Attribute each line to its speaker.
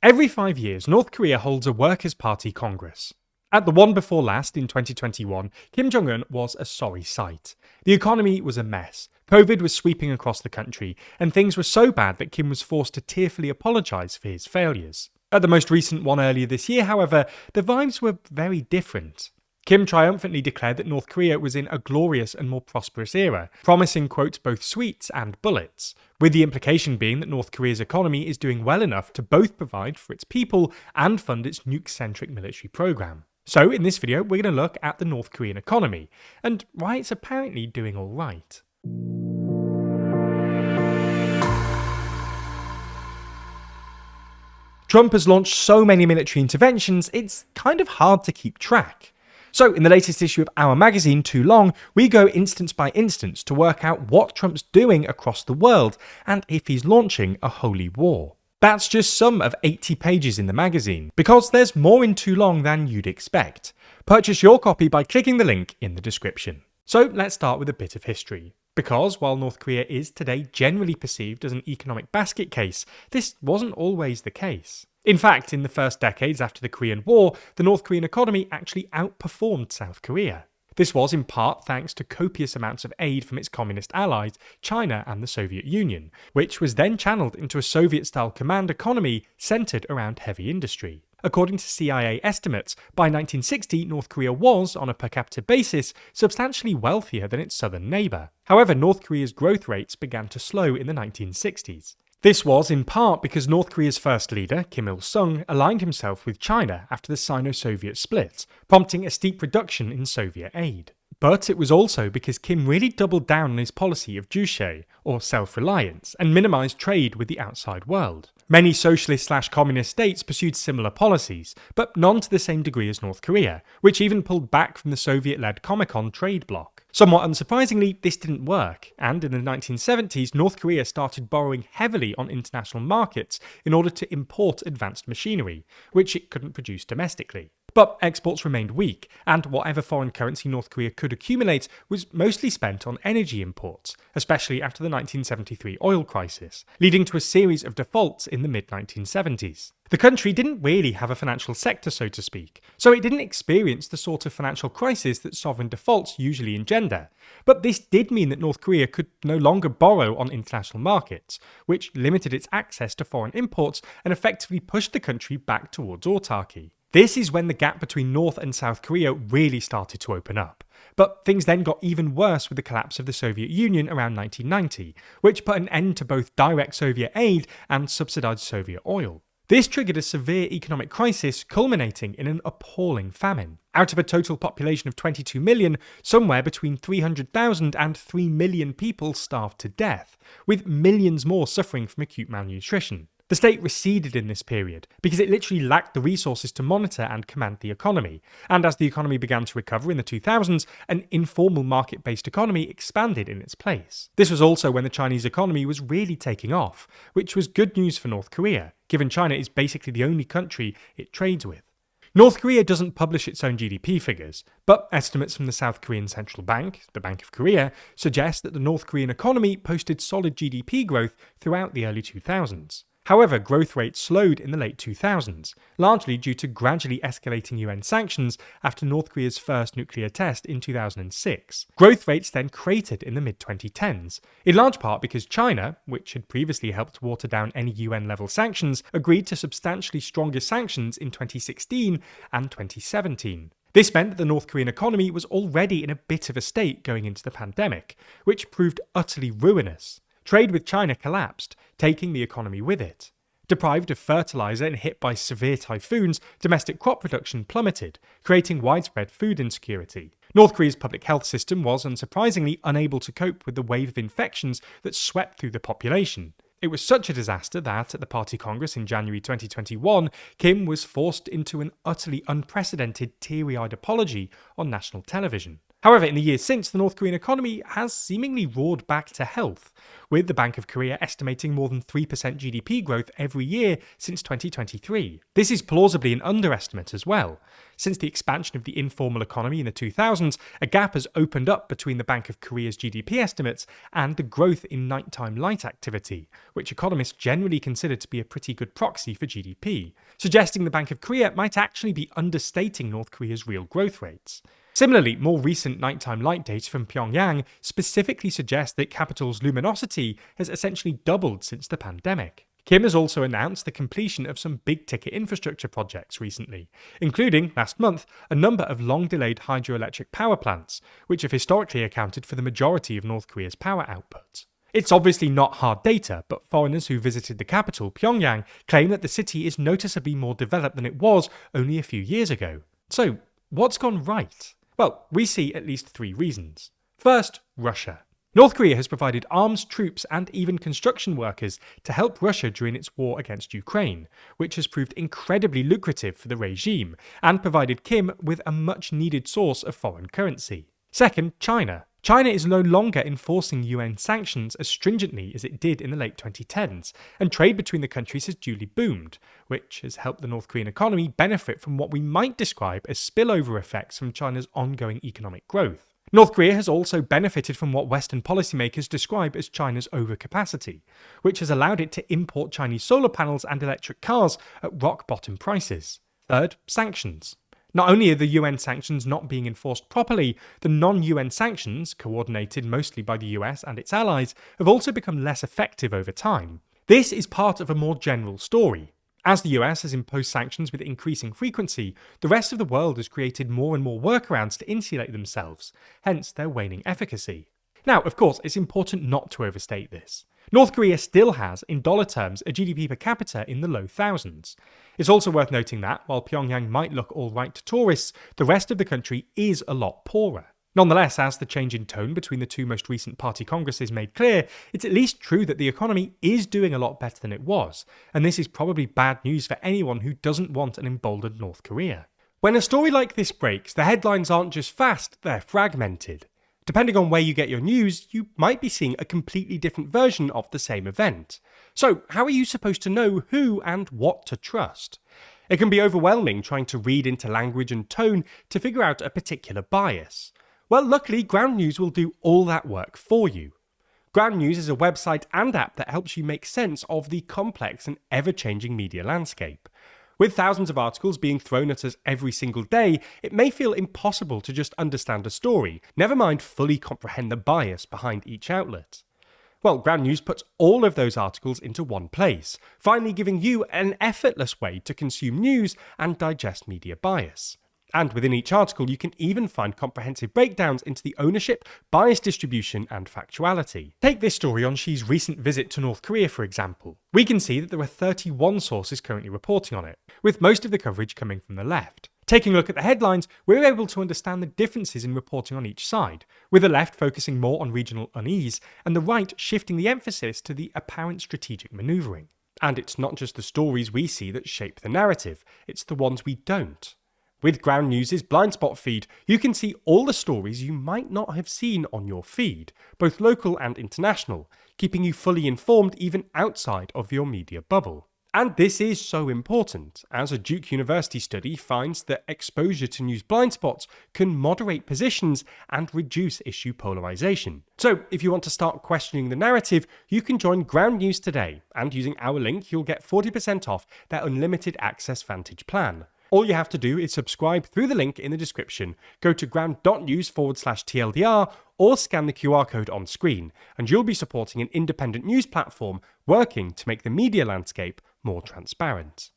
Speaker 1: Every 5 years, North Korea holds a Workers' Party Congress. At the one before last in 2021, Kim Jong Un was a sorry sight. The economy was a mess. COVID was sweeping across the country, and things were so bad that Kim was forced to tearfully apologise for his failures. At the most recent one earlier this year, however, the vibes were very different. Kim triumphantly declared that North Korea was in a glorious and more prosperous era, promising, quote, both sweets and bullets, with the implication being that North Korea's economy is doing well enough to both provide for its people and fund its nuke-centric military program. So in this video, we're going to look at the North Korean economy, and why it's apparently doing alright. Trump has launched so many military interventions, it's kind of hard to keep track. So in the latest issue of our magazine, Too Long, we go instance by instance to work out what Trump's doing across the world and if he's launching a holy war. That's just some of 80 pages in the magazine, because there's more in Too Long than you'd expect. Purchase your copy by clicking the link in the description. So let's start with a bit of history. Because while North Korea is today generally perceived as an economic basket case, this wasn't always the case. In fact, in the first decades after the Korean War, the North Korean economy actually outperformed South Korea. This was in part thanks to copious amounts of aid from its communist allies, China and the Soviet Union, which was then channeled into a Soviet-style command economy centered around heavy industry. According to CIA estimates, by 1960, North Korea was, on a per capita basis, substantially wealthier than its southern neighbour. However, North Korea's growth rates began to slow in the 1960s. This was in part because North Korea's first leader, Kim Il-sung, aligned himself with China after the Sino-Soviet split, prompting a steep reduction in Soviet aid. But it was also because Kim really doubled down on his policy of juche, or self-reliance, and minimised trade with the outside world. Many socialist/communist states pursued similar policies, but none to the same degree as North Korea, which even pulled back from the Soviet-led Comecon trade bloc. Somewhat unsurprisingly, this didn't work, and in the 1970s, North Korea started borrowing heavily on international markets in order to import advanced machinery, which it couldn't produce domestically. But exports remained weak, and whatever foreign currency North Korea could accumulate was mostly spent on energy imports, especially after the 1973 oil crisis, leading to a series of defaults in the mid-1970s. The country didn't really have a financial sector, so to speak, so it didn't experience the sort of financial crisis that sovereign defaults usually engender. But this did mean that North Korea could no longer borrow on international markets, which limited its access to foreign imports and effectively pushed the country back towards autarky. This is when the gap between North and South Korea really started to open up. But things then got even worse with the collapse of the Soviet Union around 1990, which put an end to both direct Soviet aid and subsidized Soviet oil. This triggered a severe economic crisis culminating in an appalling famine. Out of a total population of 22 million, somewhere between 300,000 and 3 million people starved to death, with millions more suffering from acute malnutrition. The state receded in this period because it literally lacked the resources to monitor and command the economy, and as the economy began to recover in the 2000s, an informal market-based economy expanded in its place. This was also when the Chinese economy was really taking off, which was good news for North Korea, given China is basically the only country it trades with. North Korea doesn't publish its own GDP figures, but estimates from the South Korean Central Bank, the Bank of Korea, suggest that the North Korean economy posted solid GDP growth throughout the early 2000s. However, growth rates slowed in the late 2000s, largely due to gradually escalating UN sanctions after North Korea's first nuclear test in 2006. Growth rates then cratered in the mid-2010s, in large part because China, which had previously helped water down any UN-level sanctions, agreed to substantially stronger sanctions in 2016 and 2017. This meant that the North Korean economy was already in a bit of a state going into the pandemic, which proved utterly ruinous. Trade with China collapsed, taking the economy with it. Deprived of fertilizer and hit by severe typhoons, domestic crop production plummeted, creating widespread food insecurity. North Korea's public health system was, unsurprisingly, unable to cope with the wave of infections that swept through the population. It was such a disaster that, at the Party Congress in January 2021, Kim was forced into an utterly unprecedented teary-eyed apology on national television. However, in the years since, the North Korean economy has seemingly roared back to health, with the Bank of Korea estimating more than 3% GDP growth every year since 2023. This is plausibly an underestimate as well. Since the expansion of the informal economy in the 2000s, a gap has opened up between the Bank of Korea's GDP estimates and the growth in nighttime light activity, which economists generally consider to be a pretty good proxy for GDP, suggesting the Bank of Korea might actually be understating North Korea's real growth rates. Similarly, more recent nighttime light data from Pyongyang specifically suggest that capital's luminosity has essentially doubled since the pandemic. Kim has also announced the completion of some big-ticket infrastructure projects recently, including, last month, a number of long-delayed hydroelectric power plants, which have historically accounted for the majority of North Korea's power output. It's obviously not hard data, but foreigners who visited the capital, Pyongyang, claim that the city is noticeably more developed than it was only a few years ago. So, what's gone right? Well, we see at least 3 reasons. First, Russia. North Korea has provided arms, troops, and even construction workers to help Russia during its war against Ukraine, which has proved incredibly lucrative for the regime and provided Kim with a much-needed source of foreign currency. Second, China. China is no longer enforcing UN sanctions as stringently as it did in the late 2010s, and trade between the countries has duly boomed, which has helped the North Korean economy benefit from what we might describe as spillover effects from China's ongoing economic growth. North Korea has also benefited from what Western policymakers describe as China's overcapacity, which has allowed it to import Chinese solar panels and electric cars at rock-bottom prices. Third, sanctions. Not only are the UN sanctions not being enforced properly, the non-UN sanctions, coordinated mostly by the US and its allies, have also become less effective over time. This is part of a more general story. As the US has imposed sanctions with increasing frequency, the rest of the world has created more and more workarounds to insulate themselves, hence their waning efficacy. Now, of course, it's important not to overstate this. North Korea still has, in dollar terms, a GDP per capita in the low thousands. It's also worth noting that, while Pyongyang might look alright to tourists, the rest of the country is a lot poorer. Nonetheless, as the change in tone between the 2 most recent party congresses made clear, it's at least true that the economy is doing a lot better than it was, and this is probably bad news for anyone who doesn't want an emboldened North Korea. When a story like this breaks, the headlines aren't just fast, they're fragmented. Depending on where you get your news, you might be seeing a completely different version of the same event. So, how are you supposed to know who and what to trust? It can be overwhelming trying to read into language and tone to figure out a particular bias. Well, luckily, Ground News will do all that work for you. Ground News is a website and app that helps you make sense of the complex and ever-changing media landscape. With thousands of articles being thrown at us every single day, it may feel impossible to just understand a story, never mind fully comprehend the bias behind each outlet. Well, Ground News puts all of those articles into one place, finally giving you an effortless way to consume news and digest media bias. And within each article, you can even find comprehensive breakdowns into the ownership, bias distribution, and factuality. Take this story on Xi's recent visit to North Korea, for example. We can see that there are 31 sources currently reporting on it, with most of the coverage coming from the left. Taking a look at the headlines, we're able to understand the differences in reporting on each side, with the left focusing more on regional unease, and the right shifting the emphasis to the apparent strategic manoeuvring. And it's not just the stories we see that shape the narrative, it's the ones we don't. With Ground News' blind spot feed, you can see all the stories you might not have seen on your feed, both local and international, keeping you fully informed even outside of your media bubble. And this is so important, as a Duke University study finds that exposure to news blind spots can moderate positions and reduce issue polarization. So, if you want to start questioning the narrative, you can join Ground News today, and using our link, you'll get 40% off their unlimited access Vantage plan. All you have to do is subscribe through the link in the description, go to ground.news/TLDR, or scan the QR code on screen, and you'll be supporting an independent news platform working to make the media landscape more transparent.